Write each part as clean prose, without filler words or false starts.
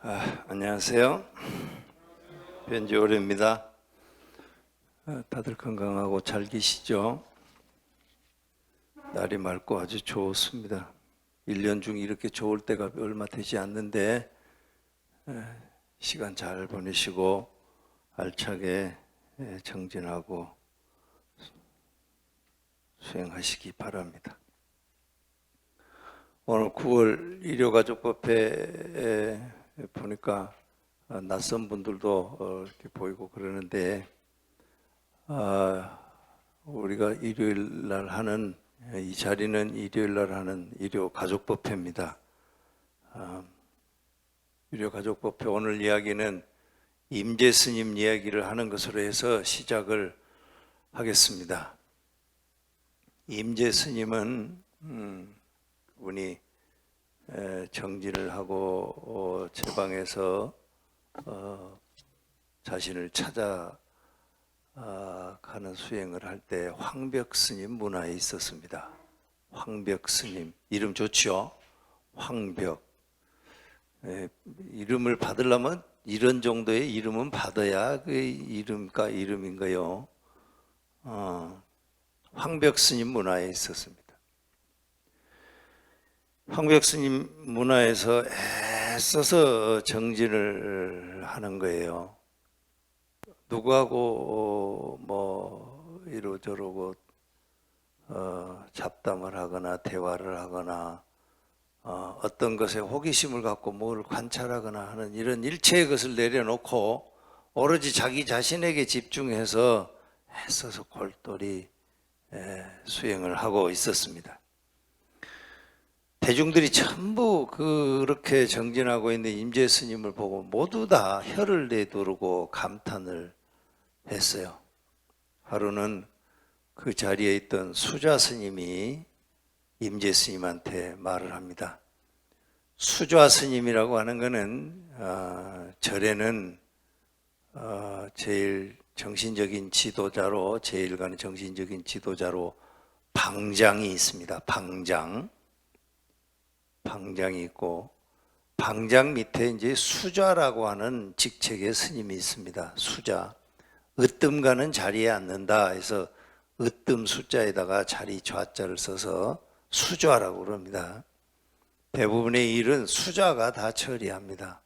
안녕하세요. 변지오래입니다. 다들 건강하고 잘 계시죠? 날이 맑고 아주 좋습니다. 1년 중 이렇게 좋을 때가 얼마 되지 않는데 시간 잘 보내시고 알차게 정진하고 수행하시기 바랍니다. 오늘 9월 일요가족법회 보니까 낯선 분들도 이렇게 보이고 그러는데 우리가 일요일 날 하는 이 자리는 일요일 날 하는 일요가족법회입니다. 일요가족법회 오늘 이야기는 임재스님 이야기를 하는 것으로 해서 시작을 하겠습니다. 임재스님은 그분이 정진을 하고 제방에서 자신을 찾아가는 수행을 할 때 황벽스님 문화에 있었습니다. 황벽스님 이름 좋죠? 황벽. 이름을 받으려면 이런 정도의 이름은 받아야 그 이름인 거요. 황벽스님 문화에 있었습니다. 황벽스님 문화에서 애써서 정진을 하는 거예요. 누구하고 이러저러고 잡담을 하거나 대화를 하거나 어떤 것에 호기심을 갖고 뭘 관찰하거나 하는 이런 일체의 것을 내려놓고 오로지 자기 자신에게 집중해서 애써서 골똘히 수행을 하고 있었습니다. 대중들이 전부 그렇게 정진하고 있는 임재스님을 보고 모두 다 혀를 내두르고 감탄을 했어요. 하루는 그 자리에 있던 수좌스님이 임재스님한테 말을 합니다. 수좌스님이라고 하는 것은 절에는 제일 정신적인 지도자로 제1가는 정신적인 지도자로 방장이 있습니다. 방장이 있고 방장 밑에 이제 수좌라고 하는 직책의 스님이 있습니다. 수좌. 으뜸가는 자리에 앉는다 해서 으뜸 숫자에다가 자리 좌자를 써서 수좌라고 그럽니다. 대부분의 일은 수좌가 다 처리합니다.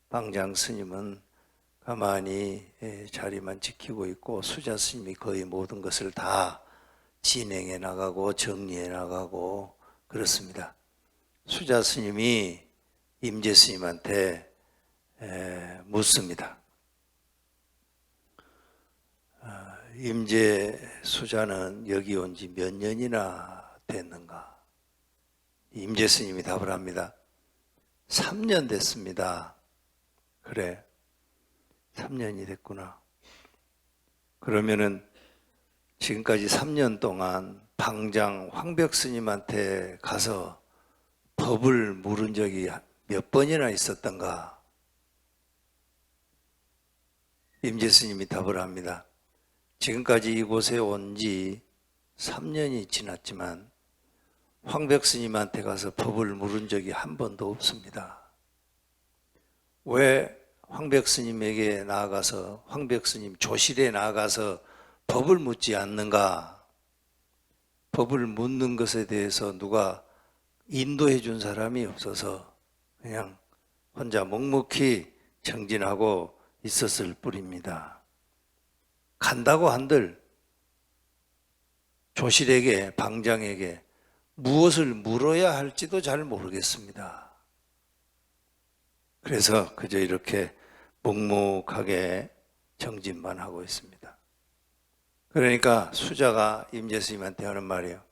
방장 스님은 가만히 자리만 지키고 있고 수좌 스님이 거의 모든 것을 다 진행해 나가고 정리해 나가고 그렇습니다. 수좌 스님이 임재 스님한테 묻습니다. 임재 수좌는 여기 온 지 몇 년이나 됐는가? 임재 스님이 답을 합니다. 3년 됐습니다. 그래, 3년이 됐구나. 그러면은 지금까지 3년 동안 방장 황벽 스님한테 가서 법을 물은 적이 몇 번이나 있었던가? 임재 스님이 답을 합니다. 지금까지 이곳에 온 지 3년이 지났지만 황벽 스님한테 가서 법을 물은 적이 한 번도 없습니다. 왜 황벽 스님에게 나아가서 황벽 스님 조실에 나아가서 법을 묻지 않는가? 법을 묻는 것에 대해서 누가 인도해 준 사람이 없어서 그냥 혼자 묵묵히 정진하고 있었을 뿐입니다. 간다고 한들 조실에게 방장에게 무엇을 물어야 할지도 잘 모르겠습니다. 그래서 그저 이렇게 묵묵하게 정진만 하고 있습니다. 그러니까 수자가 임재 스님한테 하는 말이에요.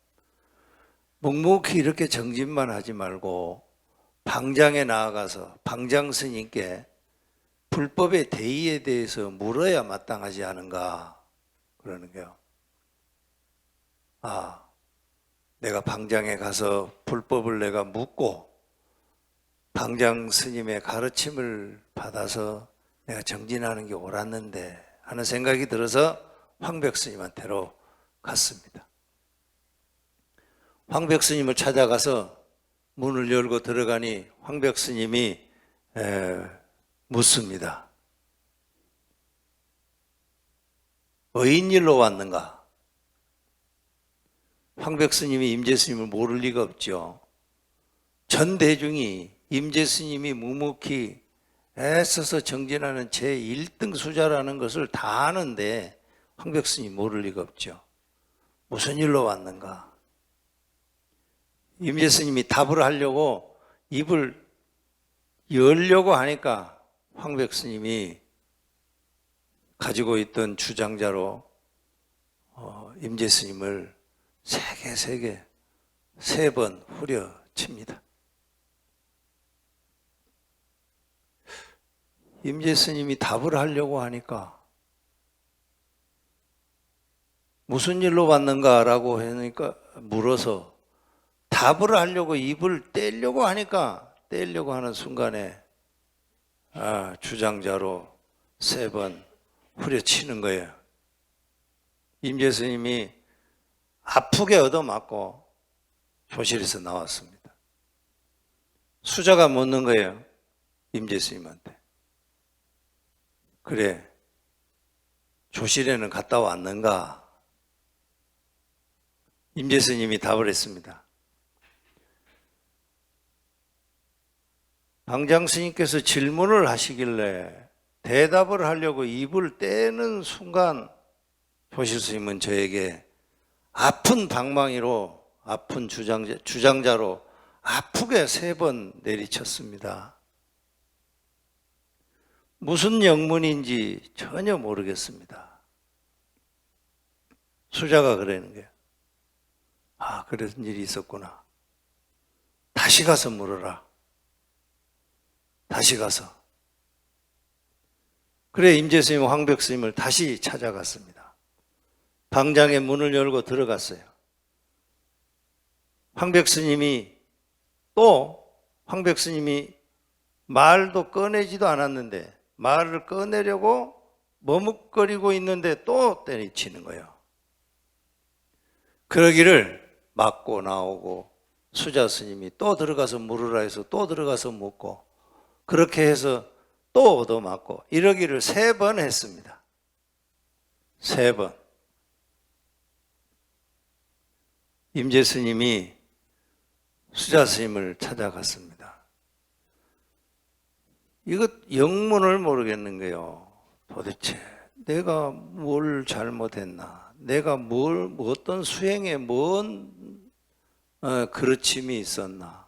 묵묵히 이렇게 정진만 하지 말고 방장에 나아가서 방장 스님께 불법의 대의에 대해서 물어야 마땅하지 않은가 그러는 거예요. 내가 방장에 가서 불법을 내가 묻고 방장 스님의 가르침을 받아서 내가 정진하는 게 옳았는데 하는 생각이 들어서 황벽 스님한테로 갔습니다. 황벽 스님을 찾아가서 문을 열고 들어가니 황벽 스님이 묻습니다. 의인일로 왔는가? 황백스님이 임재스님을 모를 리가 없죠. 전 대중이 임재스님이 묵묵히 애써서 정진하는 제1등 수자라는 것을 다 아는데 황백스님이 모를 리가 없죠. 무슨 일로 왔는가? 임재스님이 답을 하려고 입을 열려고 하니까 황백스님이 가지고 있던 주장자로 임재스님을 세게 3번 후려칩니다. 임재스님이 답을 하려고 하니까 무슨 일로 왔는가라고 하니까 물어서 답을 하려고 입을 떼려고 하니까 떼려고 하는 순간에 주장자로 3번 후려치는 거예요. 임재스님이 아프게 얻어맞고 조실에서 나왔습니다. 수자가 묻는 거예요. 임재스님한테. 그래, 조실에는 갔다 왔는가? 임재스님이 답을 했습니다. 방장스님께서 질문을 하시길래 대답을 하려고 입을 떼는 순간 조실스님은 저에게 아픈 방망이로, 아픈 주장자로 아프게 3번 내리쳤습니다. 무슨 영문인지 전혀 모르겠습니다. 수자가 그러는 거예요. 그런 일이 있었구나. 다시 가서 물어라. 다시 가서. 그래 임재스님, 황백스님을 다시 찾아갔습니다. 방장의 문을 열고 들어갔어요. 황백스님이 말도 꺼내지도 않았는데 말을 꺼내려고 머뭇거리고 있는데 또 때리치는 거예요. 그러기를 맞고 나오고 수자 스님이 또 들어가서 물으라 해서 또 들어가서 묻고 그렇게 해서 또 얻어맞고 이러기를 3번 했습니다. 3번. 임재스님이 수자 스님을 찾아갔습니다. 이거 영문을 모르겠는 거예요. 도대체 내가 뭘 잘못했나? 내가 어떤 수행에 뭔 그르침이 있었나?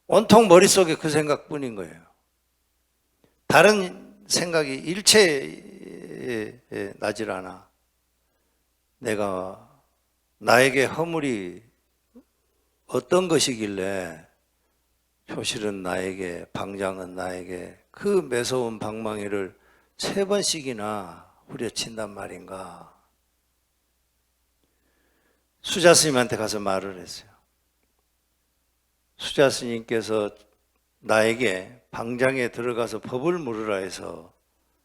온통 머릿속에 그 생각뿐인 거예요. 다른 생각이 일체에 나질 않아. 나에게 허물이 어떤 것이길래 효실은 나에게, 방장은 나에게 그 매서운 방망이를 3번씩이나 후려친단 말인가. 수자 스님한테 가서 말을 했어요. 수자 스님께서 나에게 방장에 들어가서 법을 물으라 해서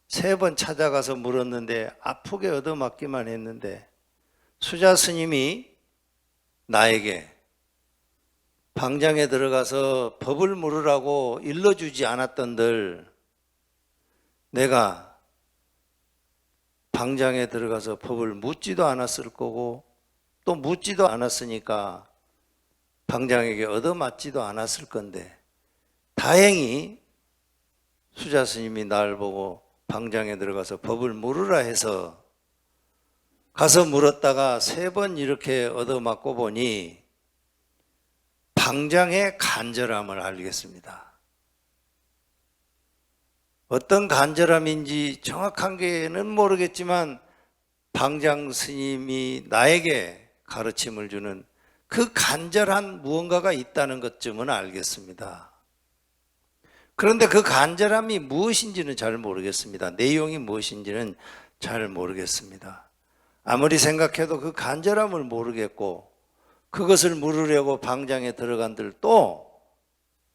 3번 찾아가서 물었는데 아프게 얻어맞기만 했는데 수자 스님이 나에게 방장에 들어가서 법을 물으라고 일러주지 않았던들 내가 방장에 들어가서 법을 묻지도 않았을 거고 또 묻지도 않았으니까 방장에게 얻어맞지도 않았을 건데 다행히 수자 스님이 날 보고 방장에 들어가서 법을 물으라 해서 가서 물었다가 3번 이렇게 얻어맞고 보니 방장의 간절함을 알겠습니다. 어떤 간절함인지 정확한 게는 모르겠지만 방장 스님이 나에게 가르침을 주는 그 간절한 무언가가 있다는 것쯤은 알겠습니다. 그런데 그 간절함이 무엇인지는 잘 모르겠습니다. 내용이 무엇인지는 잘 모르겠습니다. 아무리 생각해도 그 간절함을 모르겠고 그것을 물으려고 방장에 들어간들 또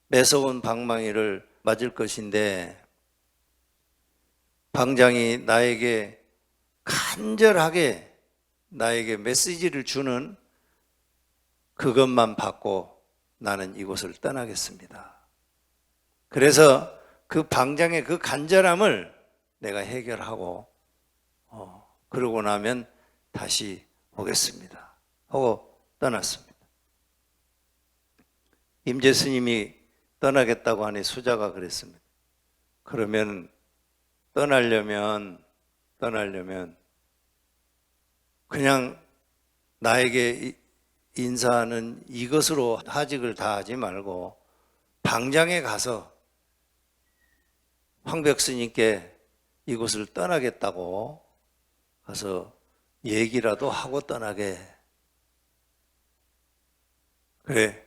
매서운 방망이를 맞을 것인데 방장이 나에게 간절하게 나에게 메시지를 주는 그것만 받고 나는 이곳을 떠나겠습니다. 그래서 그 방장의 그 간절함을 내가 해결하고 그러고 나면 다시 오겠습니다 하고 떠났습니다. 임재 스님이 떠나겠다고 하니 수자가 그랬습니다. 그러면 떠나려면 그냥 나에게 인사하는 이것으로 하직을 다 하지 말고 방장에 가서 황벽 스님께 이곳을 떠나겠다고 가서 얘기라도 하고 떠나게. 그래,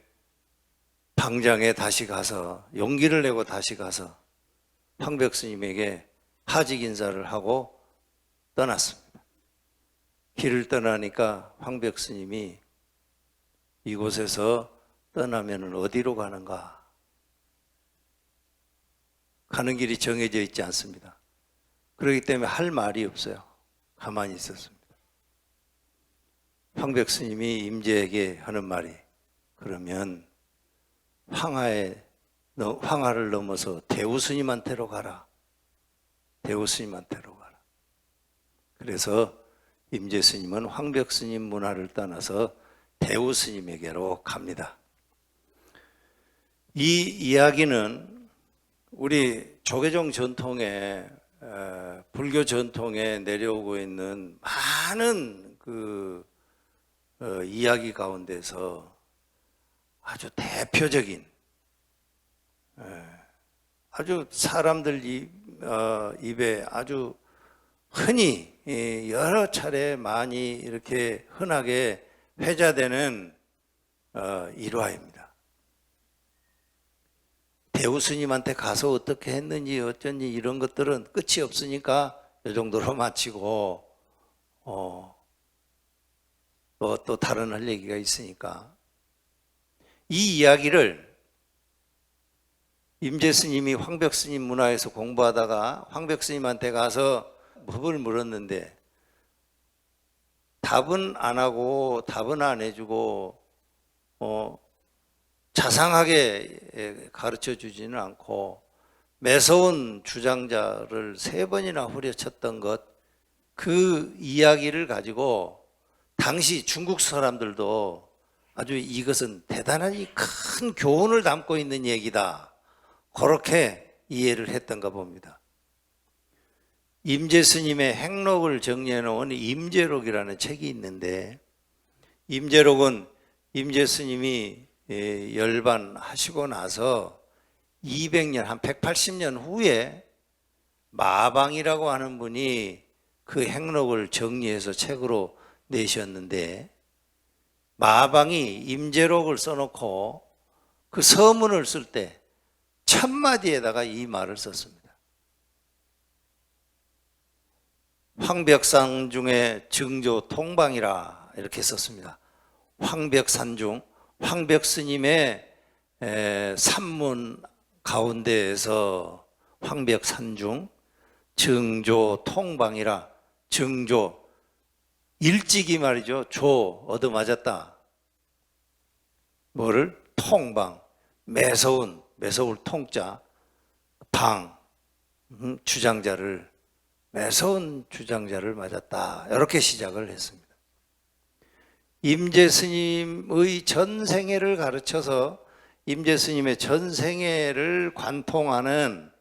방장에 다시 가서 용기를 내고 다시 가서 황벽 스님에게 하직 인사를 하고 떠났습니다. 길을 떠나니까 황벽 스님이 이곳에서 떠나면 어디로 가는가? 가는 길이 정해져 있지 않습니다. 그렇기 때문에 할 말이 없어요. 가만히 있었습니다. 황벽 스님이 임재에게 하는 말이, 그러면 황하를 넘어서 대우 스님한테로 가라. 대우 스님한테로 가라. 그래서 임재 스님은 황벽 스님 문화를 떠나서 대우 스님에게로 갑니다. 이 이야기는 우리 조계종 전통에, 불교 전통에 내려오고 있는 많은 이야기 가운데서 아주 대표적인, 아주 사람들 입에 아주 흔히 여러 차례 많이 이렇게 흔하게 회자되는 일화입니다. 대우 스님한테 가서 어떻게 했는지 어쩐지 이런 것들은 끝이 없으니까 이 정도로 마치고 또 다른 할 얘기가 있으니까 이 이야기를 임재 스님이 황벽 스님 문화에서 공부하다가 황벽 스님한테 가서 법을 물었는데 답은 안 하고 답은 안 해주고 자상하게 가르쳐 주지는 않고 매서운 주장자를 3번이나 후려쳤던 것, 그 이야기를 가지고 당시 중국 사람들도 아주 이것은 대단히 큰 교훈을 담고 있는 얘기다, 그렇게 이해를 했던가 봅니다. 임재 스님의 행록을 정리해 놓은 임재록이라는 책이 있는데, 임재록은 임재 스님이 열반하시고 나서 200년, 한 180년 후에 마방이라고 하는 분이 그 행록을 정리해서 책으로 내셨는데, 마방이 임재록을 써놓고 그 서문을 쓸 때 첫 마디에다가 이 말을 썼습니다. 황벽산중의 증조 통방이라 이렇게 썼습니다. 황벽산중, 황벽 스님의 산문 가운데에서 황벽산중 증조 통방이라, 증조 일찍이 말이죠. 조 얻어맞았다. 뭐를? 통방, 매서울 통자, 방, 주장자를, 매서운 주장자를 맞았다, 이렇게 시작을 했습니다. 임재 스님의 전생애를 가르쳐서 임재 스님의 전생애를 관통하는,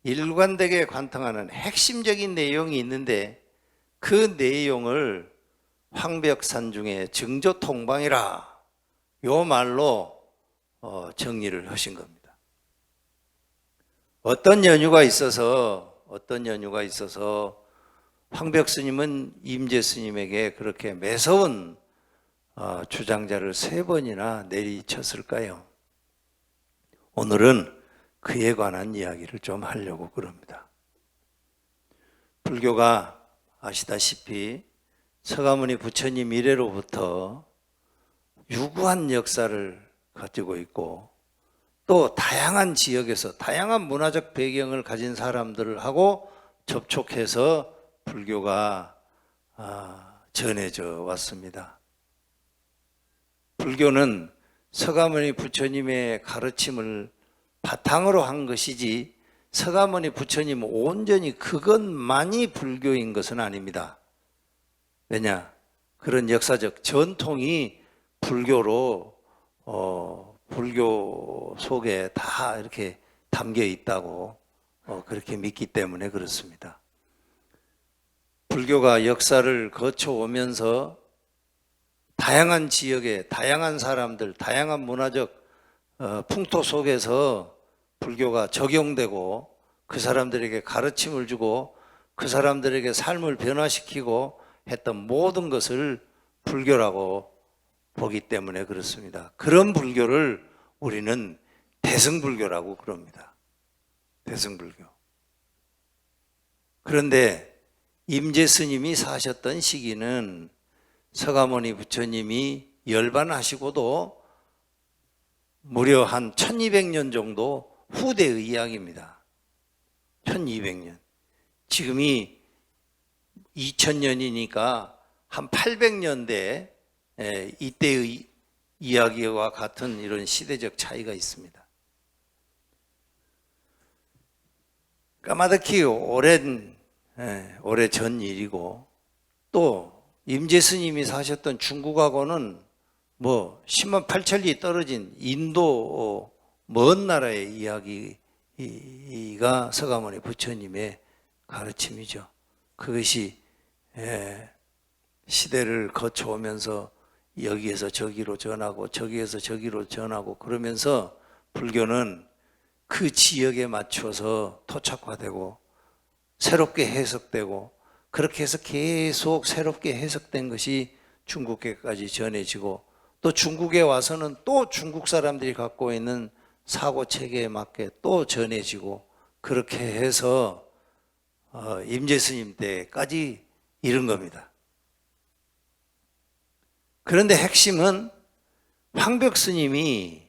일관되게 관통하는 핵심적인 내용이 있는데, 그 내용을 황벽산중의 증조통방이라 요 말로 정리를 하신 겁니다. 어떤 연유가 있어서 황벽 스님은 임재 스님에게 그렇게 매서운 주장자를 3번이나 내리쳤을까요? 오늘은 그에 관한 이야기를 좀 하려고 그럽니다. 불교가 아시다시피 서가모니 부처님 이래로부터 유구한 역사를 가지고 있고, 또 다양한 지역에서 다양한 문화적 배경을 가진 사람들하고 접촉해서 불교가 전해져 왔습니다. 불교는 서가모니 부처님의 가르침을 바탕으로 한 것이지 서가모니 부처님 온전히 그것만이 불교인 것은 아닙니다. 왜냐? 그런 역사적 전통이 불교로 불교 속에 다 이렇게 담겨 있다고 그렇게 믿기 때문에 그렇습니다. 불교가 역사를 거쳐오면서 다양한 지역에 다양한 사람들, 다양한 문화적 풍토 속에서 불교가 적용되고 그 사람들에게 가르침을 주고 그 사람들에게 삶을 변화시키고 했던 모든 것을 불교라고 보기 때문에 그렇습니다. 그런 불교를 우리는 대승불교라고 그럽니다. 대승불교. 그런데 임재스님이 사셨던 시기는 서가모니 부처님이 열반하시고도 무려 한 1200년 정도 후대의 이야기입니다. 1200년. 지금이 2000년이니까 한 800년대 이때의 이야기와 같은 이런 시대적 차이가 있습니다. 까마득히 오래 전 일이고 또 임재스님이 사셨던 중국하고는 뭐 10만 8천리 떨어진 인도 먼 나라의 이야기가 서가모니 부처님의 가르침이죠. 그것이 시대를 거쳐오면서 여기에서 저기로 전하고 저기에서 저기로 전하고 그러면서 불교는 그 지역에 맞춰서 토착화되고 새롭게 해석되고 그렇게 해서 계속 새롭게 해석된 것이 중국계까지 전해지고 또 중국에 와서는 또 중국 사람들이 갖고 있는 사고체계에 맞게 또 전해지고 그렇게 해서 임재스님 때까지 이른 겁니다. 그런데 핵심은 황벽스님이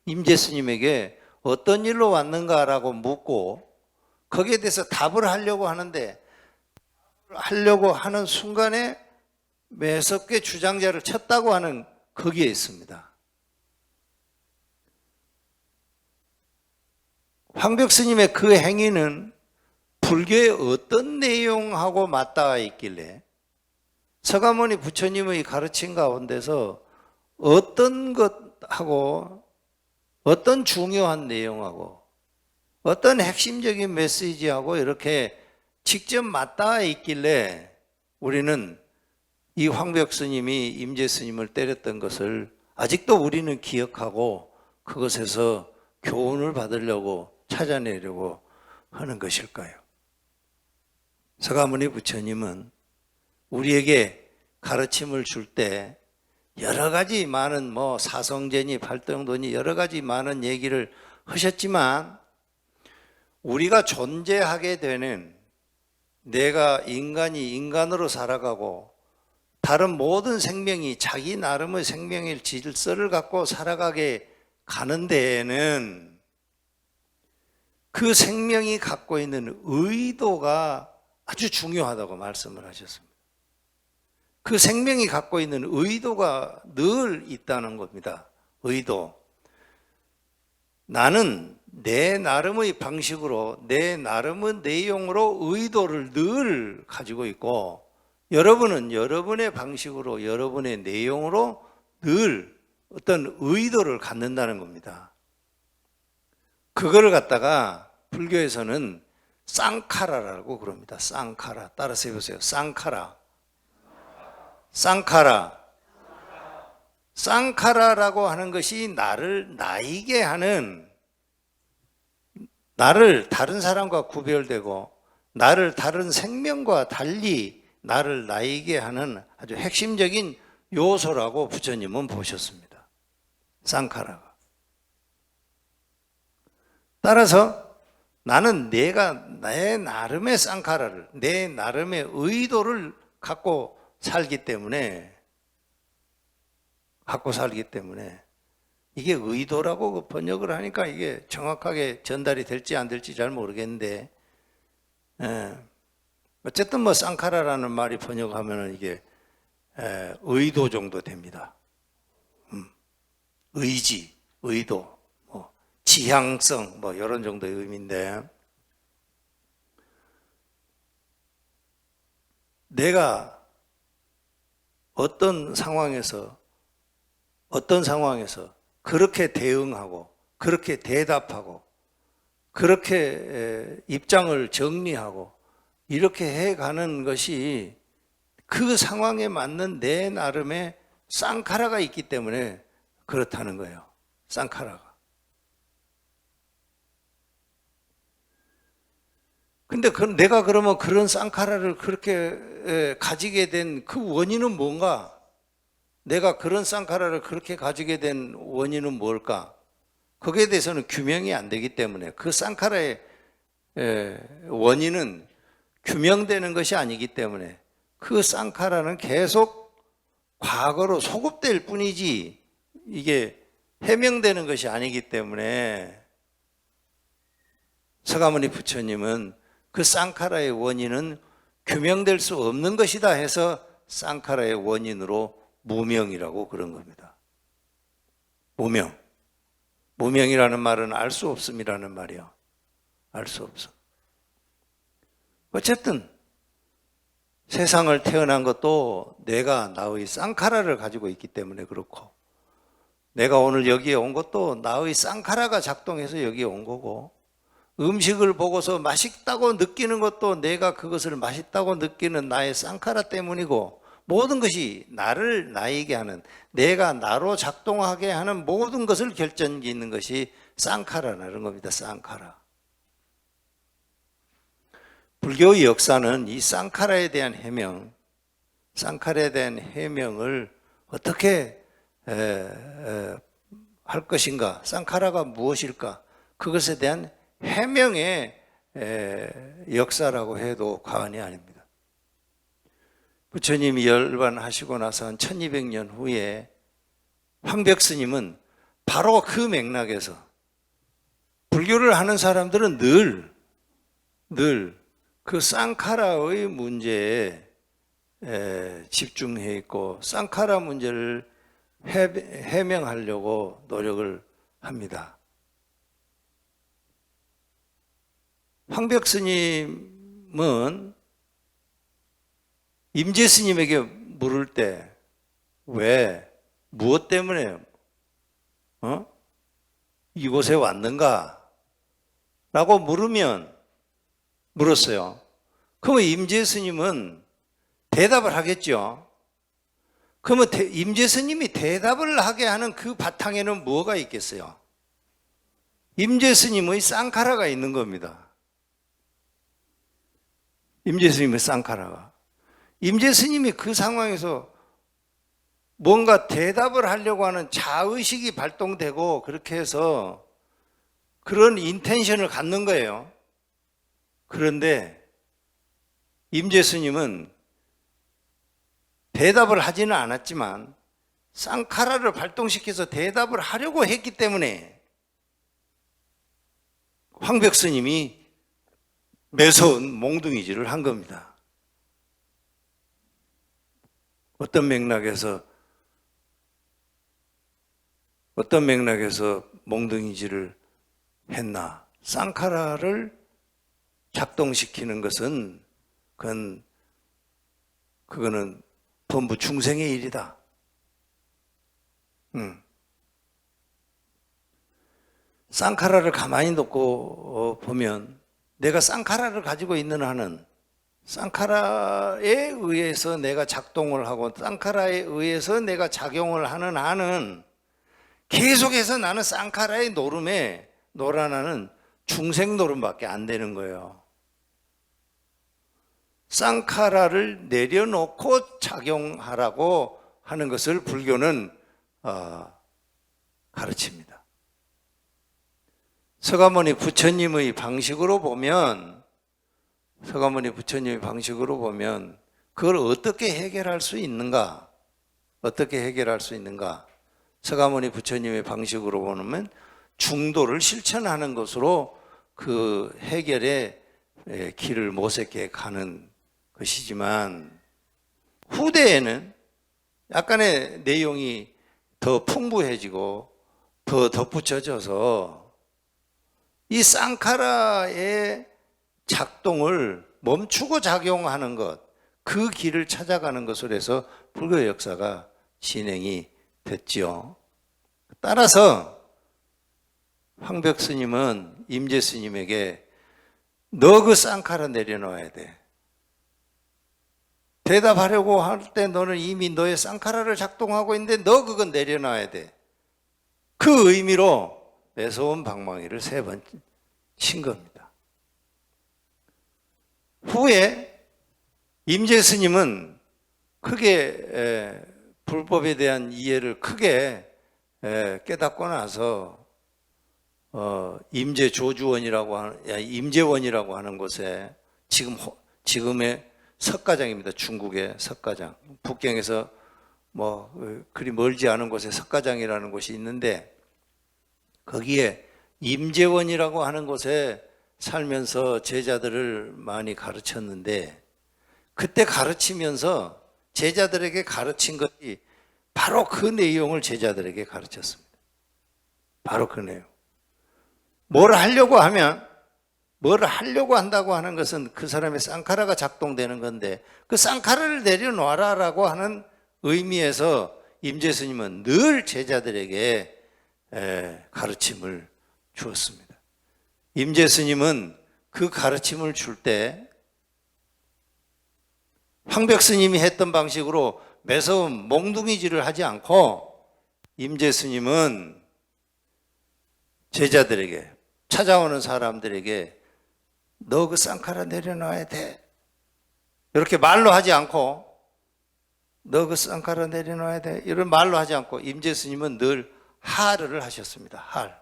임재스님에게 어떤 일로 왔는가라고 묻고 거기에 대해서 답을 하려고 하는 순간에 매섭게 주장자를 쳤다고 하는 거기에 있습니다. 황벽스님의 그 행위는 불교의 어떤 내용하고 맞닿아 있길래 서가모니 부처님의 가르침 가운데서 어떤 것하고 어떤 중요한 내용하고 어떤 핵심적인 메시지하고 이렇게 직접 맞닿아 있길래 우리는 이 황벽스님이 임재스님을 때렸던 것을 아직도 우리는 기억하고 그것에서 교훈을 받으려고 찾아내려고 하는 것일까요? 서가모니 부처님은 우리에게 가르침을 줄 때 여러 가지 많은 사성제니 팔등도니 여러 가지 많은 얘기를 하셨지만 우리가 존재하게 되는 내가 인간이 인간으로 살아가고 다른 모든 생명이 자기 나름의 생명의 질서를 갖고 살아가게 가는 데에는 그 생명이 갖고 있는 의도가 아주 중요하다고 말씀을 하셨습니다. 그 생명이 갖고 있는 의도가 늘 있다는 겁니다. 의도. 나는 내 나름의 방식으로 내 나름의 내용으로 의도를 늘 가지고 있고 여러분은 여러분의 방식으로 여러분의 내용으로 늘 어떤 의도를 갖는다는 겁니다. 그거를 갖다가 불교에서는 쌍카라라고 그럽니다. 쌍카라. 따라서 해보세요. 쌍카라. 쌍카라. 쌍카라라고 하는 것이 나를 나이게 하는, 나를 다른 사람과 구별되고 나를 다른 생명과 달리 나를 나이게 하는 아주 핵심적인 요소라고 부처님은 보셨습니다. 쌍카라가. 따라서 나는 내가 내 나름의 쌍카라를, 내 나름의 의도를 갖고 살기 때문에 이게 의도라고 번역을 하니까 이게 정확하게 전달이 될지 안 될지 잘 모르겠는데 어쨌든 쌍카라라는 말이 번역하면 이게 의도 정도 됩니다. 의지, 의도, 지향성 이런 정도의 의미인데, 내가 어떤 상황에서 그렇게 대응하고 그렇게 대답하고 그렇게 입장을 정리하고 이렇게 해가는 것이 그 상황에 맞는 내 나름의 쌍카라가 있기 때문에 그렇다는 거예요. 쌍카라가. 근데 내가 그러면 그런 쌍카라를 그렇게 가지게 된 그 원인은 뭔가? 내가 그런 쌍카라를 그렇게 가지게 된 원인은 뭘까? 거기에 대해서는 규명이 안 되기 때문에 그 쌍카라의 원인은 규명되는 것이 아니기 때문에 그 쌍카라는 계속 과거로 소급될 뿐이지 이게 해명되는 것이 아니기 때문에 서가모니 부처님은 그 쌍카라의 원인은 규명될 수 없는 것이다 해서 쌍카라의 원인으로 무명이라고 그런 겁니다. 무명. 무명이라는 말은 알 수 없음이라는 말이요. 알 수 없어. 어쨌든 세상을 태어난 것도 내가 나의 쌍카라를 가지고 있기 때문에 그렇고, 내가 오늘 여기에 온 것도 나의 쌍카라가 작동해서 여기에 온 거고, 음식을 보고서 맛있다고 느끼는 것도 내가 그것을 맛있다고 느끼는 나의 쌍카라 때문이고, 모든 것이 나에게 하는, 내가 나로 작동하게 하는 모든 것을 결정짓는 것이 쌍카라라는 겁니다. 쌍카라. 불교의 역사는 이 쌍카라에 대한 해명, 쌍카라에 대한 해명을 어떻게 할 것인가, 쌍카라가 무엇일까, 그것에 대한 해명의 역사라고 해도 과언이 아닙니다. 부처님이 열반하시고 나서 한 1200년 후에 황벽스님은 바로 그 맥락에서, 불교를 하는 사람들은 늘 그 쌍카라의 문제에 집중해 있고 쌍카라 문제를 해명하려고 노력을 합니다. 황벽스님은 임재스님에게 물을 때 왜, 무엇 때문에 이곳에 왔는가? 라고 물었어요. 그러면 임재스님은 대답을 하겠죠. 그러면 임재스님이 대답을 하게 하는 그 바탕에는 뭐가 있겠어요? 임재스님의 쌍카라가 있는 겁니다. 임재스님의 쌍카라가. 임재스님이 그 상황에서 뭔가 대답을 하려고 하는 자의식이 발동되고 그렇게 해서 그런 인텐션을 갖는 거예요. 그런데 임재스님은 대답을 하지는 않았지만 쌍카라를 발동시켜서 대답을 하려고 했기 때문에 황벽스님이 매서운 몽둥이질을 한 겁니다. 어떤 맥락에서 몽둥이질을 했나? 쌍카라를 작동시키는 것은 그거는 범부 중생의 일이다. 쌍카라를 가만히 놓고 보면 내가 쌍카라를 가지고 있는 한은 쌍카라에 의해서 내가 작동을 하고 쌍카라에 의해서 내가 작용을 하는 한은 계속해서 나는 쌍카라의 노름에 놀아나는 중생 노름밖에 안 되는 거예요. 쌍카라를 내려놓고 작용하라고 하는 것을 불교는 가르칩니다. 서가모니 부처님의 방식으로 보면 그걸 어떻게 해결할 수 있는가? 서가모니 부처님의 방식으로 보면 중도를 실천하는 것으로 그 해결의 길을 모색해 가는 것이지만, 후대에는 약간의 내용이 더 풍부해지고 더 덧붙여져서 이 쌍카라의 작동을 멈추고 작용하는 것, 그 길을 찾아가는 것으로 해서 불교의 역사가 진행이 됐죠. 따라서 황벽 스님은 임재 스님에게 너 그 쌍카라 내려놓아야 돼. 대답하려고 할 때 너는 이미 너의 쌍카라를 작동하고 있는데 너 그건 내려놔야 돼. 그 의미로 매서운 방망이를 3번 친 겁니다. 후에 임재 스님은 크게 불법에 대한 이해를 크게 깨닫고 나서 임재조주원이라고 하는, 임재원이라고 하는 곳에 지금의 석가장입니다. 중국의 석가장. 북경에서 그리 멀지 않은 곳에 석가장이라는 곳이 있는데 거기에 임재원이라고 하는 곳에 살면서 제자들을 많이 가르쳤는데 그때 가르치면서 제자들에게 가르친 것이 바로 그 내용을 제자들에게 가르쳤습니다. 바로 그 내용. 뭘 하려고 한다고 하는 것은 그 사람의 쌍카라가 작동되는 건데 그 쌍카라를 내려놓아라라고 하는 의미에서 임재 스님은 늘 제자들에게 가르침을 주었습니다. 임재 스님은 그 가르침을 줄 때 황벽 스님이 했던 방식으로 매서운 몽둥이질을 하지 않고 임재 스님은 제자들에게, 찾아오는 사람들에게 너 그 쌍카라 내려놔야 돼. 이렇게 말로 하지 않고 너 그 쌍카라 내려놔야 돼. 이런 말로 하지 않고 임재 스님은 늘 하르를 하셨습니다. 할.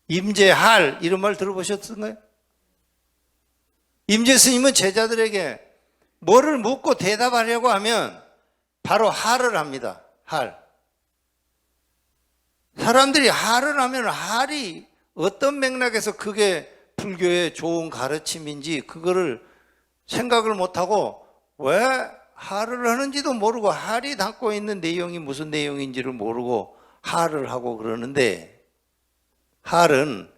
임재할 이런 말 들어보셨던가요? 임재 스님은 제자들에게 뭐를 묻고 대답하려고 하면 바로 하를 합니다. 할. 사람들이 할을 하면 할이 어떤 맥락에서 그게 불교의 좋은 가르침인지 그거를 생각을 못하고 왜 할을 하는지도 모르고 할이 담고 있는 내용이 무슨 내용인지를 모르고 할을 하고 그러는데 할은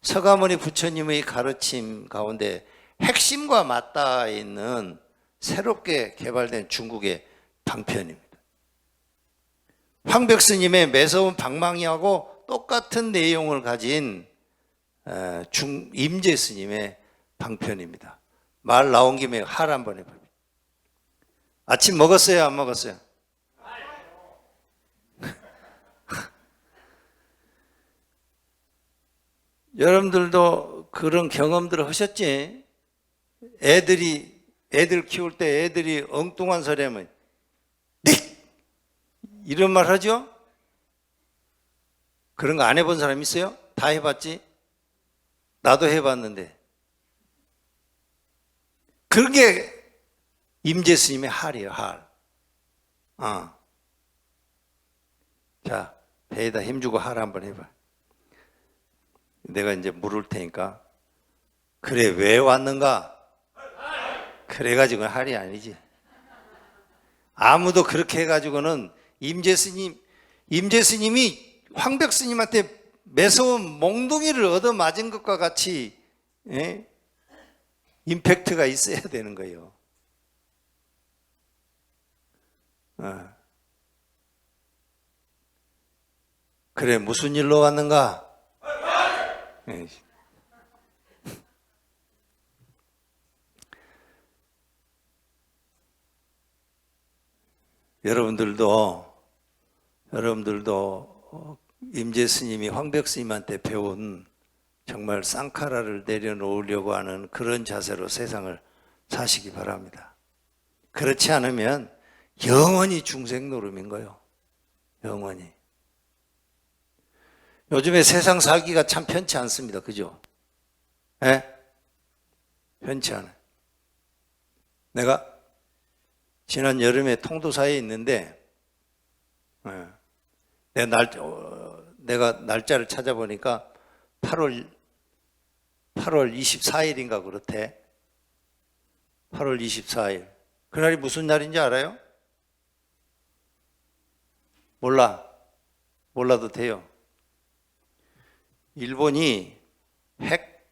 서가모니 부처님의 가르침 가운데 핵심과 맞닿아 있는 새롭게 개발된 중국의 방편입니다. 황벽 스님의 매서운 방망이하고 똑같은 내용을 가진 임재 스님의 방편입니다. 말 나온 김에 할 한번 해봐요. 아침 먹었어요? 안 먹었어요? 여러분들도 그런 경험들을 하셨지? 애들 키울 때 애들이 엉뚱한 소리 하면 네! 이런 말 하죠? 그런 거 안 해본 사람 있어요? 다 해봤지? 나도 해봤는데 그런 게 임재 스님의 할이에요. 할. 자, 배에다 힘주고 할 한번 해봐. 내가 이제 물을 테니까 그래 왜 왔는가? 그래가지고는 할이 아니지. 아무도 그렇게 해가지고는 임재 스님이 황벽 스님한테 매서운 몽둥이를 얻어맞은 것과 같이 임팩트가 있어야 되는 거예요. 그래 무슨 일로 왔는가? 여러분들도 임재 스님이 황벽 스님한테 배운 정말 쌍카라를 내려놓으려고 하는 그런 자세로 세상을 사시기 바랍니다. 그렇지 않으면 영원히 중생 노름인 거예요. 영원히. 요즘에 세상 살기가 참 편치 않습니다. 그죠? 편치 않아요. 내가 지난 여름에 통도사에 있는데 내가 날짜를 찾아보니까 8월 24일인가 그렇대. 8월 24일. 그날이 무슨 날인지 알아요? 몰라. 몰라도 돼요. 일본이 핵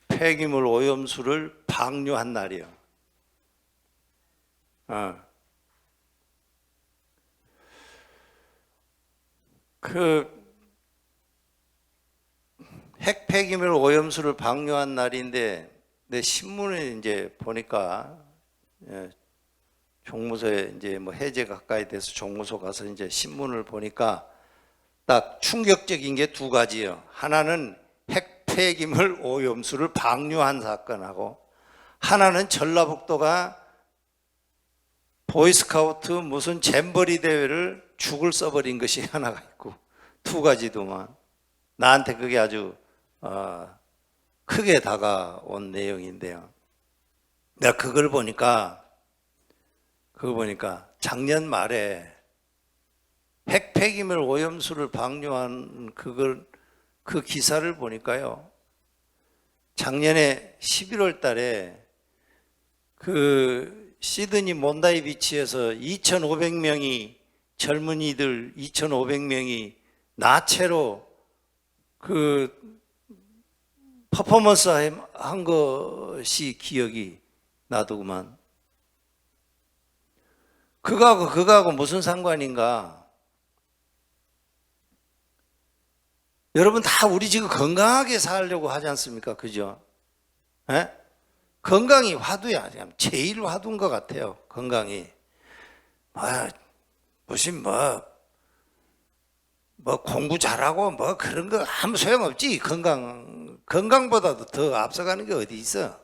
폐기물 오염수를 방류한 날이에요. 핵 폐기물 오염수를 방류한 날인데 내 신문에 이제 보니까 종무소에 이제 뭐 해제 가까이 돼서 종무소 가서 이제 신문을 보니까 딱 충격적인 게 두 가지예요. 하나는 핵 폐기물 오염수를 방류한 사건하고 하나는 전라북도가 보이스카우트 무슨 잼버리 대회를 죽을 써버린 것이 하나가 있고 두 가지도만 나한테 그게 아주 크게 다가온 내용인데요. 내가 그걸 보니까 작년 말에 핵 폐기물 오염수를 방류한 그 기사를 보니까요. 작년에 11월 달에 그 시드니 몬다이 비치에서 2,500명이 젊은이들 2,500명이 나체로 그 퍼포먼스 한 것이 기억이 나더구만. 그거하고 무슨 상관인가? 여러분 다 우리 지금 건강하게 살려고 하지 않습니까? 그죠? 에? 건강이 화두야. 제일 화두인 것 같아요. 건강이. 무슨 공부 잘하고 그런 거 아무 소용없지. 건강보다도 더 앞서가는 게 어디 있어?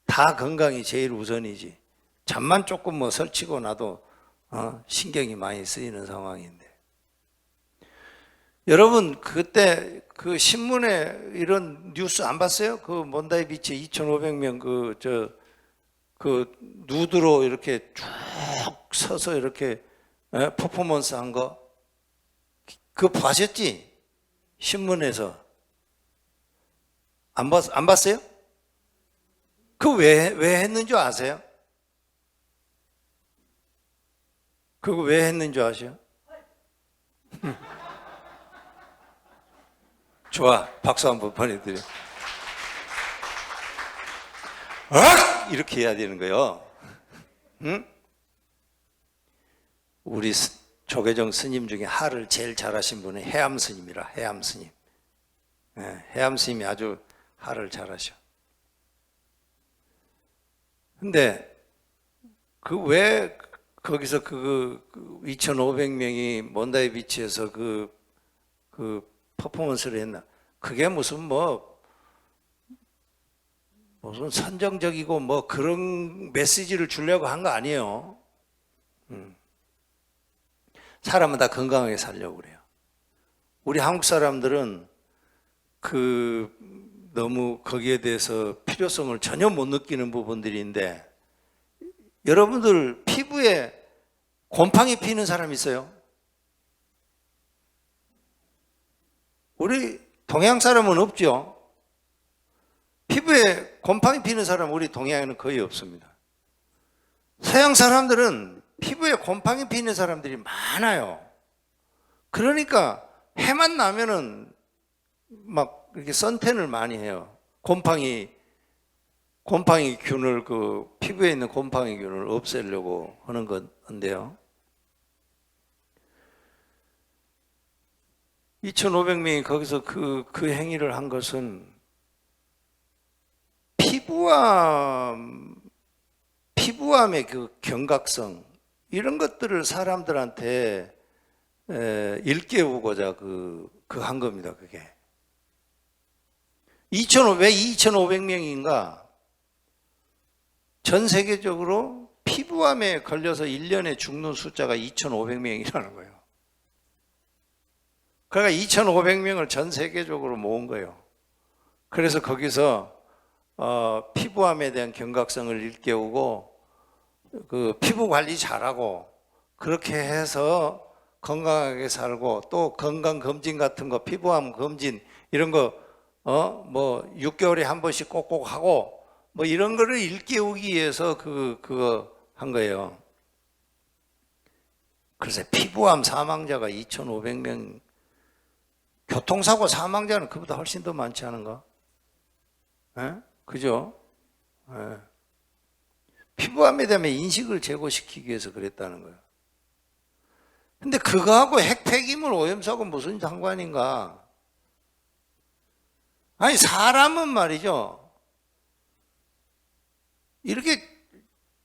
다 건강이 제일 우선이지. 잠만 조금 설치고 나도 신경이 많이 쓰이는 상황인데. 여러분 그때 그 신문에 이런 뉴스 안 봤어요? 그 몬다이 비치 2,500명 그 누드로 이렇게 쭉 서서 이렇게 퍼포먼스 한 거. 그거 보셨지? 신문에서. 안 봤어요? 그거 왜 했는 줄 아세요? 그거 왜 했는 줄 아세요? 좋아. 박수 한번 보내드려. 이렇게 해야 되는 거예요. 응? 우리 조계종 스님 중에 하를 제일 잘하신 분이 해암 스님이라. 해암 스님. 해암 스님이 아주 하를 잘하셔. 근데 왜 거기서 2,500명이 몬다이 비치에서 그 퍼포먼스를 했나? 그게 무슨 선정적이고 그런 메시지를 주려고 한 거 아니에요. 사람은 다 건강하게 살려고 그래요. 우리 한국 사람들은 너무 거기에 대해서 필요성을 전혀 못 느끼는 부분들인데, 여러분들 피부에 곰팡이 피는 사람 있어요? 우리 동양 사람은 없죠. 피부에 곰팡이 피는 사람 우리 동양에는 거의 없습니다. 서양 사람들은 피부에 곰팡이 피는 사람들이 많아요. 그러니까 해만 나면은 막 이렇게 선탠을 많이 해요. 곰팡이 균을 피부에 있는 곰팡이 균을 없애려고 하는 건데요. 2,500명이 거기서 그 행위를 한 것은 피부암의 그 경각성, 이런 것들을 사람들한테 일깨우고자 한 겁니다. 그게 왜 2,500명인가? 전 세계적으로 피부암에 걸려서 1년에 죽는 숫자가 2,500명이라는 거예요. 그러니까 2,500명을 전 세계적으로 모은 거예요. 그래서 거기서 피부암에 대한 경각성을 일깨우고 피부 관리 잘하고 그렇게 해서 건강하게 살고, 또 건강검진 같은 거, 피부암 검진 이런 거 6개월에 한 번씩 꼭꼭 하고 이런 거를 일깨우기 위해서 그거 한 거예요. 그래서 피부암 사망자가 2,500명, 교통사고 사망자는 그보다 훨씬 더 많지 않은가? 예? 그죠? 예. 피부암에 대한 인식을 제고시키기 위해서 그랬다는 거예요. 근데 그거하고 핵폐기물 오염수하고 무슨 상관인가? 아니, 사람은 말이죠. 이렇게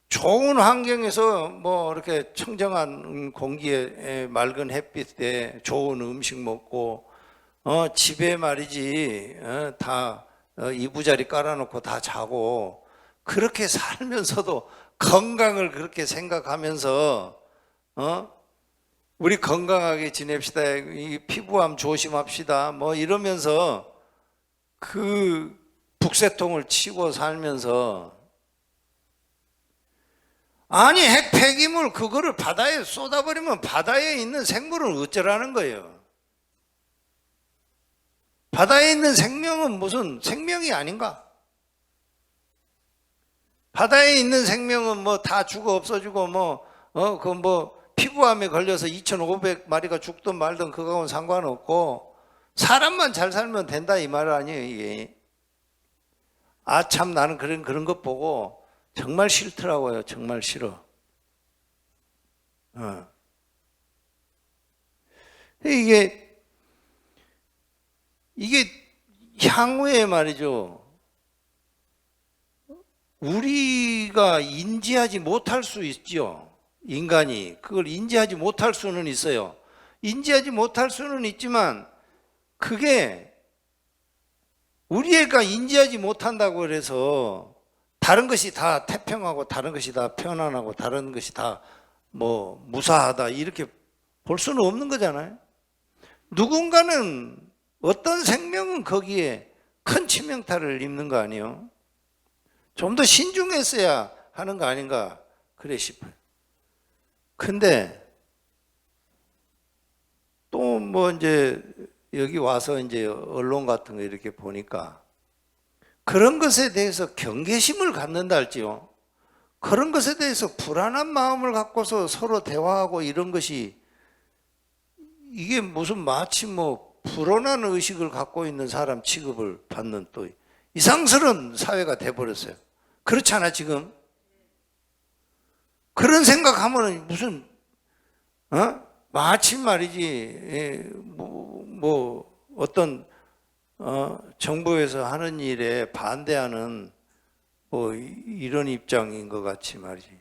좋은 환경에서 뭐 이렇게 청정한 공기에 맑은 햇빛에 좋은 음식 먹고 집에 말이지 다 이부자리 깔아놓고 다 자고 그렇게 살면서도 건강을 그렇게 생각하면서 우리 건강하게 지냅시다. 이 피부암 조심합시다. 뭐 이러면서 그 북새통을 치고 살면서 아니 핵 폐기물 그거를 바다에 쏟아버리면 바다에 있는 생물은 어쩌라는 거예요. 바다에 있는 생명은 무슨 생명이 아닌가? 바다에 있는 생명은 뭐 다 죽어 없어지고 피부암에 걸려서 2,500마리가 죽든 말든 그거하고는 상관없고 사람만 잘 살면 된다 이 말 아니에요 이게. 아 참 나는 그런 것 보고 정말 싫더라고요. 정말 싫어. 이게 향후에 말이죠. 우리가 인지하지 못할 수 있죠. 인간이 그걸 인지하지 못할 수는 있어요. 인지하지 못할 수는 있지만 그게 우리가 인지하지 못한다고 그래서 다른 것이 다 태평하고 다른 것이 다 편안하고 다른 것이 다 뭐 무사하다 이렇게 볼 수는 없는 거잖아요. 누군가는 어떤 생명은 거기에 큰 치명타를 입는 거 아니에요? 좀 더 신중했어야 하는 거 아닌가 그래 싶어요. 근데 또 뭐 이제 여기 와서 이제 언론 같은 거 이렇게 보니까 그런 것에 대해서 경계심을 갖는다 할지요. 그런 것에 대해서 불안한 마음을 갖고서 서로 대화하고 이런 것이 이게 무슨 마치 뭐 불온한 의식을 갖고 있는 사람 취급을 받는 또 이상스러운 사회가 돼버렸어요. 그렇잖아 지금. 그런 생각하면 무슨 마치 말이지 어떤 정부에서 하는 일에 반대하는 뭐 이런 입장인 것 같이 말이지.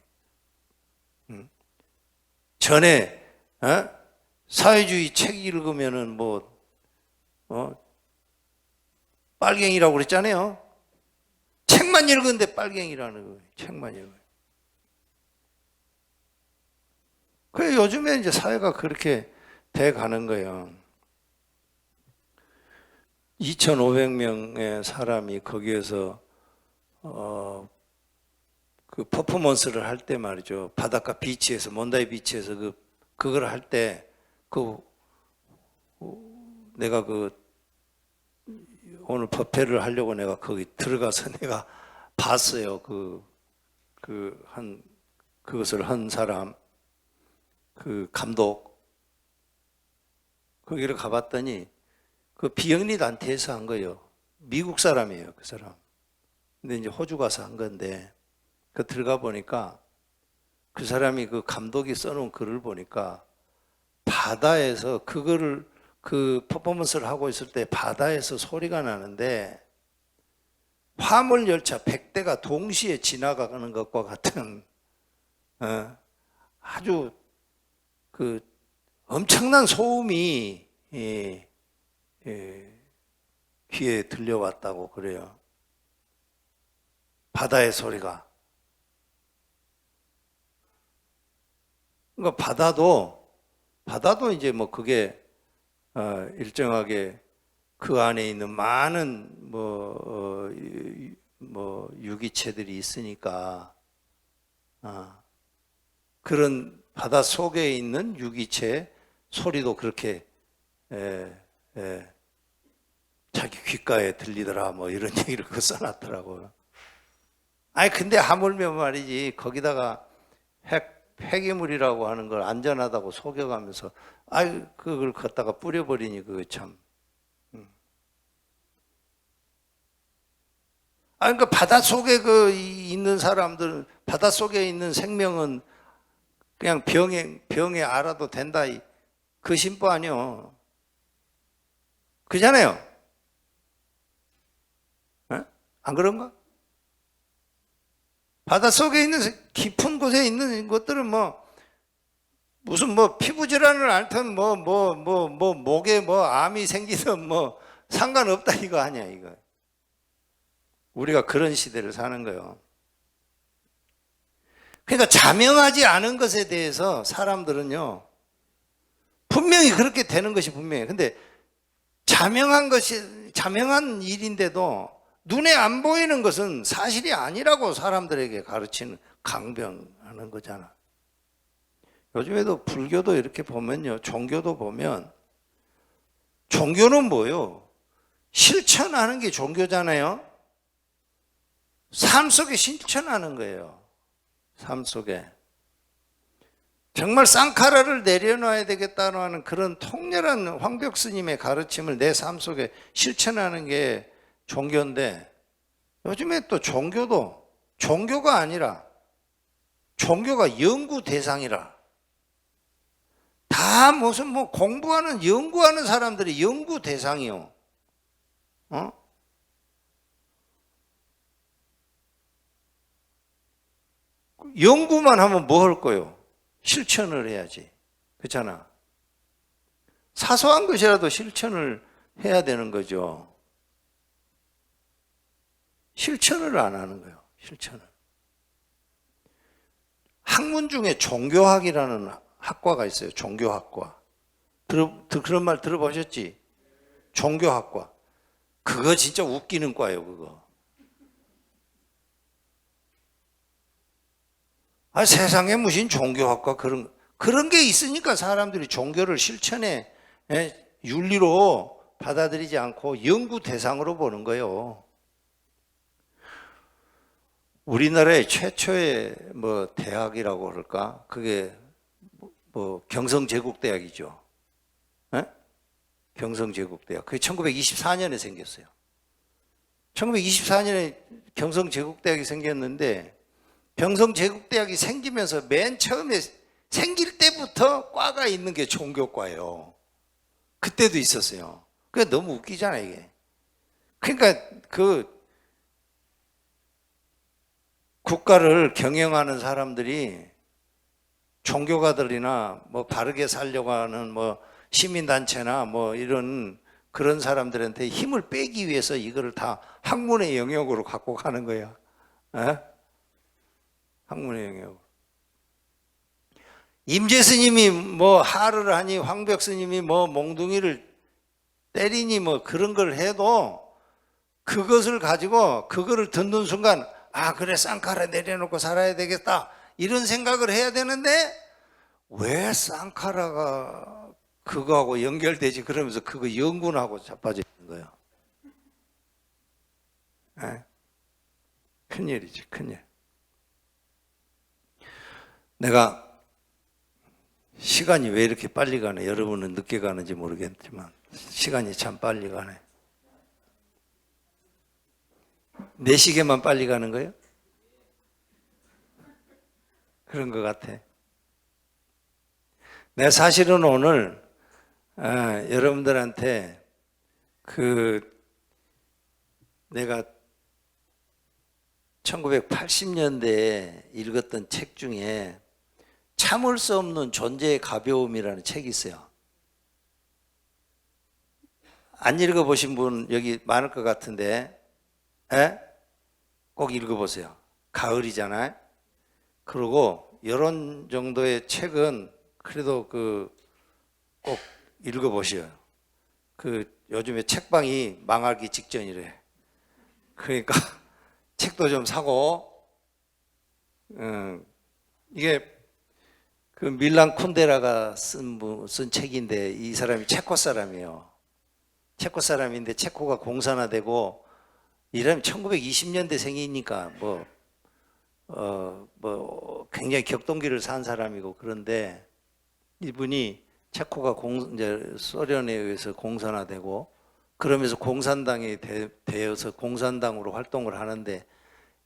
전에 사회주의 책 읽으면은 빨갱이라고 그랬잖아요. 책만 읽었는데 빨갱이라는 거예요. 책만 읽어요. 그래 요즘에 이제 사회가 그렇게 돼 가는 거예요. 2,500명의 사람이 거기에서 그 퍼포먼스를 할 때 말이죠. 바닷가 비치에서 몬다이 비치에서 그걸 할 때 내가 오늘 법회를 하려고 내가 거기 들어가서 내가 봤어요. 그것을 한 사람 감독 거기를 가봤더니 그 비영리 단체에서 한 거예요. 미국 사람이에요, 그 사람. 근데 이제 호주 가서 한 건데, 들어가 보니까 그 사람이 그 감독이 써놓은 글을 보니까 바다에서 그 퍼포먼스를 하고 있을 때 바다에서 소리가 나는데 화물 열차 100대가 동시에 지나가는 것과 같은 아주 엄청난 소음이 귀에 들려왔다고 그래요. 바다의 소리가. 그러니까 바다도 이제 뭐 그게 일정하게 그 안에 있는 많은 유기체들이 있으니까 그런 바다 속에 있는 유기체 소리도 그렇게 자기 귓가에 들리더라 뭐 이런 얘기를 써놨더라고요. 아니 근데 하물며 말이지 거기다가 핵 폐기물이라고 하는 걸 안전하다고 속여가면서 아이 그걸 갖다가 뿌려버리니 그거 참. 그러니까 바닷속에 있는 사람들, 바닷속에 있는 생명은 그냥 병에 알아도 된다. 그 심보 아니요. 그잖아요. 에? 안 그런가? 바닷속에 있는 깊은 곳에 있는 것들은 무슨 피부 질환을 앓든 목에 암이 생기든 상관없다 이거 아니야 이거. 우리가 그런 시대를 사는 거예요. 그러니까 자명하지 않은 것에 대해서 사람들은요, 분명히 그렇게 되는 것이 분명해요. 근데 자명한 일인데도 눈에 안 보이는 것은 사실이 아니라고 사람들에게 가르치는, 강변하는 거잖아. 요즘에도 불교도 이렇게 보면요, 종교도 보면, 종교는 뭐요? 실천하는 게 종교잖아요. 삶 속에 실천하는 거예요. 삶 속에. 정말 쌍카라를 내려놔야 되겠다는 하는 그런 통렬한 황벽 스님의 가르침을 내 삶 속에 실천하는 게 종교인데, 요즘에 또 종교가 아니라 종교가 연구 대상이라. 다 무슨 연구하는 사람들이 연구 대상이요. 연구만 하면 뭐 할 거요? 실천을 해야지. 그렇잖아. 사소한 것이라도 실천을 해야 되는 거죠. 실천을 안 하는 거예요. 실천을. 학문 중에 종교학이라는 학과가 있어요. 종교학과. 그런 말 들어보셨지? 종교학과. 그거 진짜 웃기는 과예요, 그거. 세상에 무슨 종교학과 그런 게 있으니까 사람들이 종교를 실천의 윤리로 받아들이지 않고 연구 대상으로 보는 거예요. 우리나라의 최초의 대학이라고 그럴까? 그게 경성제국대학이죠. 경성제국대학. 그게 1924년에 생겼어요. 1924년에 경성제국대학이 생겼는데, 경성제국대학이 생기면서 맨 처음에 생길 때부터 과가 있는 게 종교과예요. 그때도 있었어요. 그게 너무 웃기잖아 이게. 그러니까 국가를 경영하는 사람들이 종교가들이나 바르게 살려고 하는 시민단체나 이런 그런 사람들한테 힘을 빼기 위해서 이거를 다 학문의 영역으로 갖고 가는 거야. 학문의 영역. 임재 스님이 하를 하니 황벽 스님이 몽둥이를 때리니 그런 걸 해도 그것을 가지고 그거를 듣는 순간 그래 쌍카라 내려놓고 살아야 되겠다 이런 생각을 해야 되는데, 왜 쌍카라가 그거하고 연결되지 그러면서 그거 연구하고 자빠져 있는 거야. 큰일이지, 큰일. 내가 시간이 왜 이렇게 빨리 가네. 여러분은 늦게 가는지 모르겠지만 시간이 참 빨리 가네. 내 시계만 빨리 가는 거예요? 그런 것 같아. 내가 사실은 오늘 여러분들한테 내가 1980년대에 읽었던 책 중에 참을 수 없는 존재의 가벼움이라는 책이 있어요. 안 읽어보신 분 여기 많을 것 같은데, 꼭 읽어보세요. 가을이잖아요. 그리고 이런 정도의 책은 그래도 꼭 읽어보셔요. 요즘에 책방이 망하기 직전이래. 그러니까 책도 좀 사고, 이게 밀란 쿤데라가 쓴 책인데, 이 사람이 체코 사람이에요. 체코 사람인데 체코가 공산화되고, 이 사람이 1920년대 생이니까 뭐 굉장히 격동기를 산 사람이고 그런데 이분이 체코가 이제 소련에 의해서 공산화되고 그러면서 공산당이 되어서 공산당으로 활동을 하는데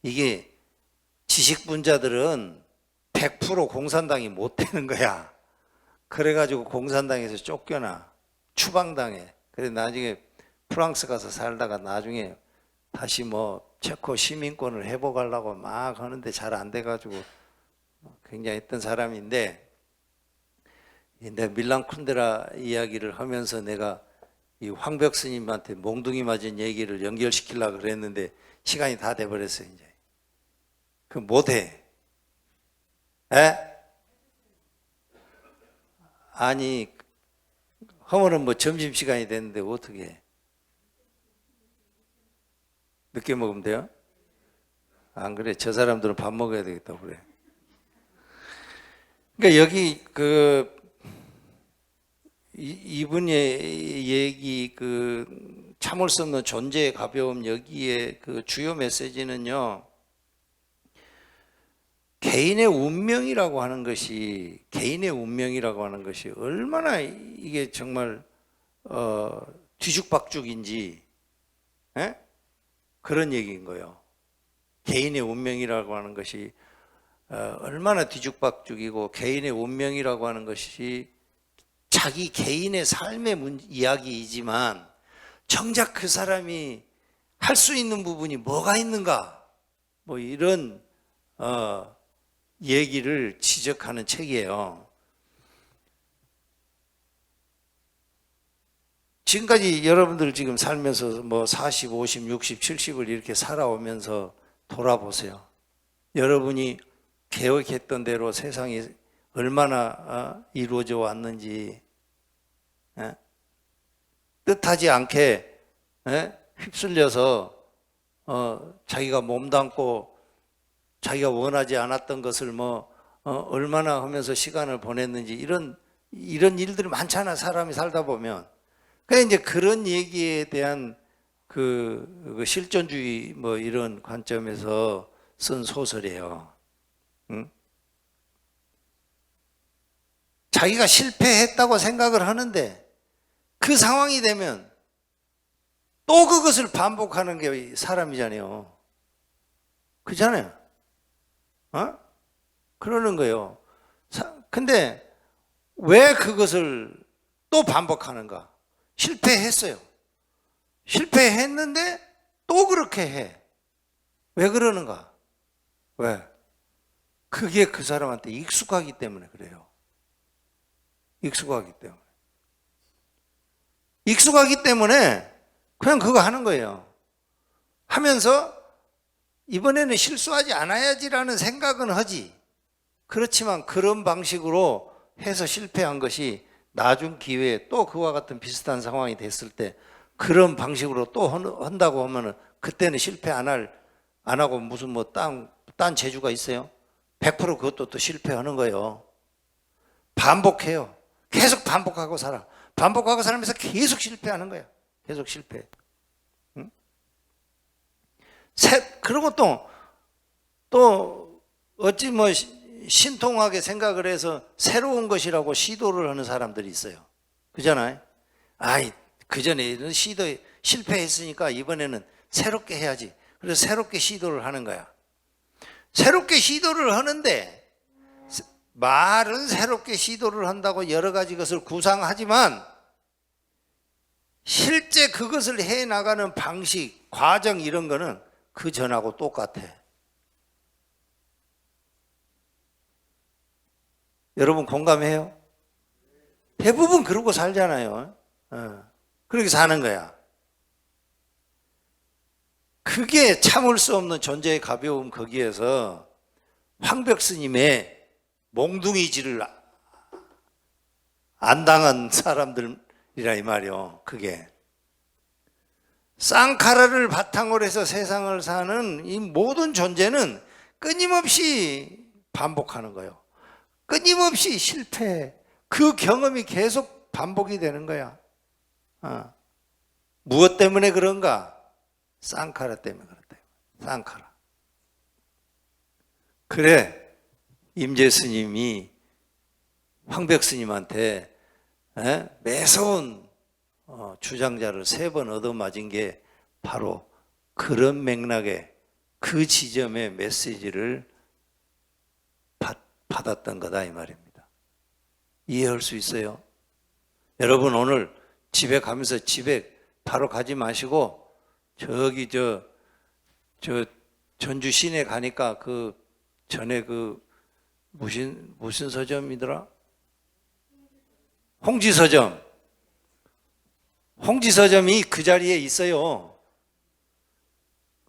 이게 지식분자들은 100% 공산당이 못 되는 거야. 그래가지고 공산당에서 쫓겨나 추방당해. 그래서 나중에 프랑스 가서 살다가 나중에 다시 뭐 체코 시민권을 회복하려고 막 하는데 잘 안 돼가지고 굉장히 했던 사람인데 내가 밀란 쿤데라 이야기를 하면서 내가 이 황벽 스님한테 몽둥이 맞은 얘기를 연결시키려고 그랬는데 시간이 다 돼버렸어요. 이제 그 못해. 에? 아니 허물은 뭐 점심시간이 됐는데 어떻게 해? 늦게 먹으면 돼요? 안 그래? 저 사람들은 밥 먹어야 되겠다고 그래. 그러니까 여기 이분의 얘기 참을 수 없는 존재의 가벼움 여기에 그 주요 메시지는요. 개인의 운명이라고 하는 것이 얼마나 이게 정말 뒤죽박죽인지 에? 그런 얘기인 거예요. 개인의 운명이라고 하는 것이 얼마나 뒤죽박죽이고 개인의 운명이라고 하는 것이 자기 개인의 삶의 이야기이지만 정작 그 사람이 할 수 있는 부분이 뭐가 있는가 뭐 이런 얘기를 지적하는 책이에요. 지금까지 여러분들 지금 살면서 뭐 40, 50, 60, 70을 이렇게 살아오면서 돌아보세요. 여러분이 계획했던 대로 세상이 얼마나 이루어져 왔는지 뜻하지 않게 휩쓸려서 자기가 몸담고 자기가 원하지 않았던 것을 얼마나 하면서 시간을 보냈는지 이런 일들이 많잖아. 사람이 살다 보면. 그러니까 이제 그런 얘기에 대한 그 실존주의 뭐 이런 관점에서 쓴 소설이에요. 응? 자기가 실패했다고 생각을 하는데 그 상황이 되면 또 그것을 반복하는 게 사람이잖아요. 그렇잖아요. 그러는 거예요. 근데 왜 그것을 또 반복하는가? 실패했어요. 실패했는데 또 그렇게 해. 왜 그러는가? 왜? 그게 그 사람한테 익숙하기 때문에 그래요. 익숙하기 때문에. 익숙하기 때문에 그냥 그거 하는 거예요. 하면서 이번에는 실수하지 않아야지라는 생각은 하지. 그렇지만 그런 방식으로 해서 실패한 것이 나중 기회에 또 그와 같은 비슷한 상황이 됐을 때 그런 방식으로 또 한다고 하면은 그때는 실패 안 하고 무슨 뭐 딴 재주가 있어요? 100% 그것도 또 실패하는 거예요. 반복해요. 계속 반복하고 살아. 반복하고 살면서 계속 실패하는 거야. 계속 실패. 응? 그리고 또 어찌 뭐 신통하게 생각을 해서 새로운 것이라고 시도를 하는 사람들이 있어요. 그잖아요. 그 전에 실패했으니까 이번에는 새롭게 해야지. 그래서 새롭게 시도를 하는 거야. 새롭게 시도를 하는데 말은 새롭게 시도를 한다고 여러 가지 것을 구상하지만 실제 그것을 해나가는 방식, 과정 이런 거는 그 전하고 똑같아. 여러분 공감해요? 대부분 그러고 살잖아요. 그렇게 사는 거야. 그게 참을 수 없는 존재의 가벼움 거기에서 황벽 스님의 몽둥이질을 안 당한 사람들이라 이 말이요. 그게 쌍카라를 바탕으로 해서 세상을 사는 이 모든 존재는 끊임없이 반복하는 거예요. 끊임없이 실패. 그 경험이 계속 반복이 되는 거야. 무엇 때문에 그런가? 쌍카라 때문에 그렇다. 쌍카라. 그래, 임재 스님이 황벽 스님한테 매서운 주장자를 3번 얻어맞은 게 바로 그런 맥락에 그 지점의 메시지를 받았던 거다 이 말입니다. 이해할 수 있어요? 여러분 오늘 집에 가면서 집에 바로 가지 마시고 저기 저 전주 시내 가니까 그 전에 그 무슨 서점이더라? 홍지서점이 그 자리에 있어요.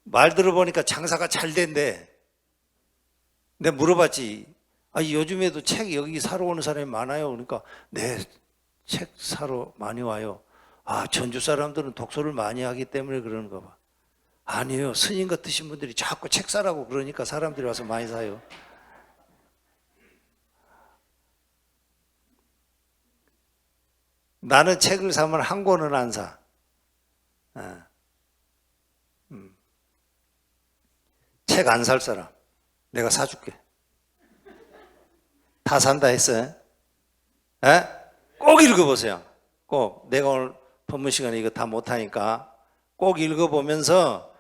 말 들어보니까 장사가 잘 된대. 내가 물어봤지. 요즘에도 책 여기 사러 오는 사람이 많아요. 그러니까 네, 책 사러 많이 와요. 전주 사람들은 독서를 많이 하기 때문에 그러는가 봐. 아니에요. 스님 같으신 분들이 자꾸 책 사라고 그러니까 사람들이 와서 많이 사요. 나는 책을 사면 한 권은 안 사. 책 안 살 사람 내가 사줄게. 다 산다 했어요. 꼭 읽어보세요. 꼭 내가 오늘 법문 시간에 이거 다 못하니까 꼭 읽어보면서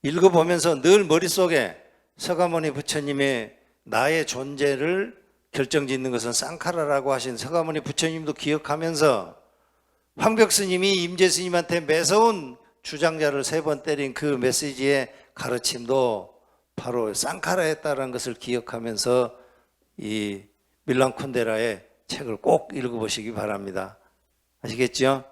늘 머릿속에 서가모니 부처님의 나의 존재를 결정짓는 것은 쌍카라라고 하신 서가모니 부처님도 기억하면서 황벽 스님이 임재 스님한테 매서운 주장자를 3번 때린 그 메시지의 가르침도 바로 쌍카라였다는 것을 기억하면서 이 밀란 쿤데라의 책을 꼭 읽어보시기 바랍니다. 아시겠죠?